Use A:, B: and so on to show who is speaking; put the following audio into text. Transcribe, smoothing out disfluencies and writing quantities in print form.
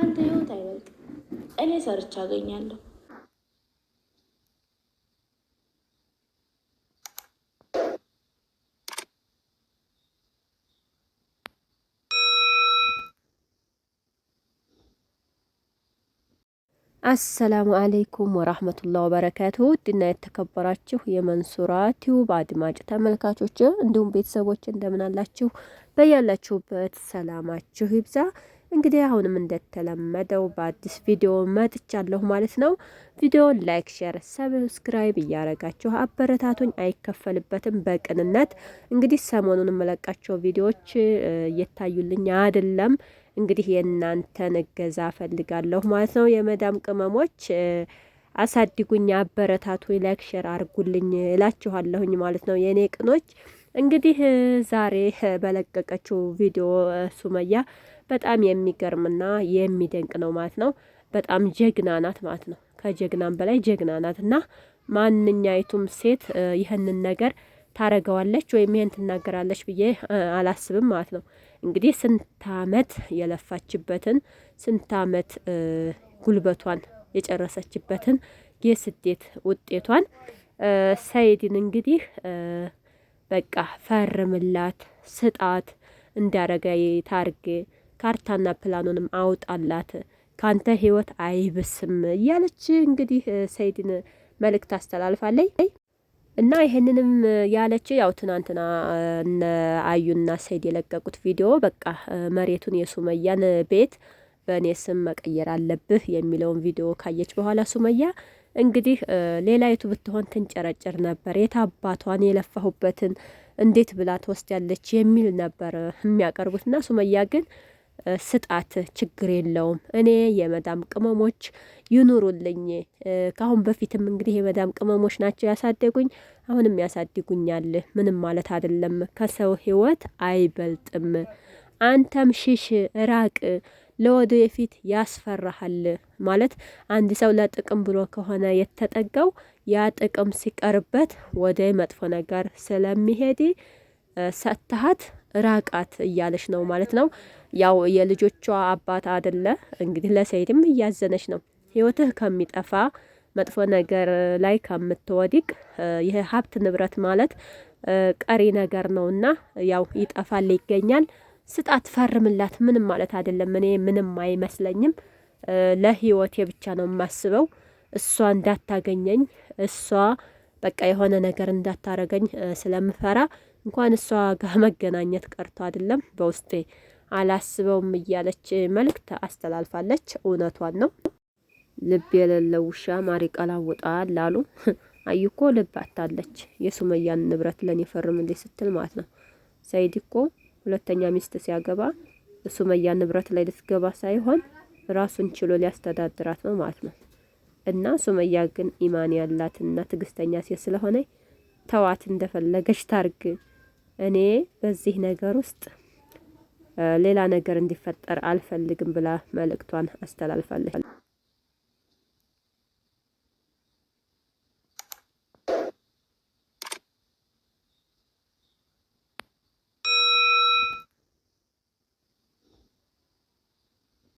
A: ካንተ ህይወት አይበልጥም። እኔ ሰርቻ አገኛለሁ።
B: አሰላሙ አለይኩም ወራህመቱላሂ ወበረካቱሁ። ውድና የተከበራችሁ የመንሱራ ቲዩብ አድማጭ ተመልካቾች እንዲሁም ቤተሰቦች እንደምን አላችሁ? በያላችሁበት ሰላማችሁ ይብዛ። እንግዲህ አሁንም እንደተለመደው በአዲስ ቪዲዮ መጥቻለሁ ማለት ነው። ቪዲዮን ላይክ፣ ሼር፣ ሰብስክራይብ እያረጋችሁ አበረታቱኝ። አይከፈልበትም በቅንነት። እንግዲህ ሰሞኑን የምለቃቸው ቪዲዮዎች እየታዩልኝ አይደለም። እንግዲህ የእናንተን እገዛ ፈልጋለሁ ማለት ነው። የመዳም ቅመሞች አሳድጉኝ፣ አበረታቱኝ፣ ላይክ ሼር አርጉልኝ እላችኋለሁኝ ማለት ነው የኔ ቅኖች። እንግዲህ ዛሬ በለቀቀችው ቪዲዮ ሱመያ በጣም የሚገርምና የሚደንቅ ነው ማለት ነው። በጣም ጀግና ናት ማለት ነው። ከጀግናም በላይ ጀግና ናት እና ማንኛይቱም ሴት ይህንን ነገር ታረገዋለች ወይም ይሄን ትናገራለች ብዬ አላስብም ማለት ነው። እንግዲህ ስንት አመት የለፋችበትን ስንት አመት ጉልበቷን የጨረሰችበትን የስደት ውጤቷን ሰይድን እንግዲህ በቃ ፈርምላት፣ ስጣት፣ እንዳረገ ታርግ፣ ካርታና ፕላኑንም አውጣላት፣ ካንተ ህይወት አይብስም እያለች እንግዲህ ሰይድን መልእክት አስተላልፋለች። እና ይሄንንም ያለች ያው ትናንትና እነ አዩና ሰይድ የለቀቁት ቪዲዮ በቃ መሬቱን የሱመያን ቤት በእኔ ስም መቀየር አለብህ የሚለውን ቪዲዮ ካየች በኋላ ሱመያ እንግዲህ ሌላይቱ ብትሆን ትንጨረጨር ነበር። የታባቷን የለፋሁበትን እንዴት ብላ ትወስዳለች የሚል ነበር የሚያቀርቡትና ሱመያ ግን ስጣት፣ ችግር የለውም፣ እኔ የመዳም ቅመሞች ይኑሩልኝ። ካሁን በፊትም እንግዲህ የመዳም ቅመሞች ናቸው ያሳደጉኝ፣ አሁንም ያሳድጉኛል። ምንም ማለት አይደለም፣ ከሰው ህይወት አይበልጥም። አንተም ሽሽ፣ ራቅ፣ ለወደፊት ያስፈራሃል። ማለት አንድ ሰው ለጥቅም ብሎ ከሆነ የተጠጋው ያ ጥቅም ሲቀርበት ወደ መጥፎ ነገር ስለሚሄድ ሰጥተሃት ራቃት እያለች ነው ማለት ነው። ያው የልጆቿ አባት አደለ እንግዲህ ለሰይድም እያዘነች ነው። ህይወትህ ከሚጠፋ መጥፎ ነገር ላይ ከምትወድቅ ይሄ ሀብት ንብረት ማለት ቀሪ ነገር ነውና ያው ይጠፋል፣ ይገኛል። ስጣት፣ ፈርምላት፣ ምንም ማለት አይደለም። እኔ ምንም አይመስለኝም። ለህይወቴ ብቻ ነው የማስበው። እሷ እንዳታገኘኝ፣ እሷ በቃ የሆነ ነገር እንዳታረገኝ ስለምፈራ እንኳን እሷ ጋር መገናኘት ቀርቶ አይደለም በውስጤ አላስበውም እያለች መልእክት አስተላልፋለች። እውነቷን ነው። ልብ የሌለው ውሻ ማር ይቀላውጣል ላሉ አዩ እኮ ልብ አታለች። የሱመያን ንብረት ለኔ ፈርምልኝ ስትል ማለት ነው። ሰይድ እኮ ሁለተኛ ሚስት ሲያገባ ሱመያን ንብረት ላይ ልትገባ ሳይሆን ራሱን ችሎ ሊያስተዳድራት ነው ማለት ነው። እና ሱመያ ግን ኢማን ያላትና ትዕግስተኛ ሴት ስለሆነ ተዋት፣ እንደፈለገች ታርግ። እኔ በዚህ ነገር ውስጥ ሌላ ነገር እንዲፈጠር አልፈልግም ብላ መልእክቷን አስተላልፋለች።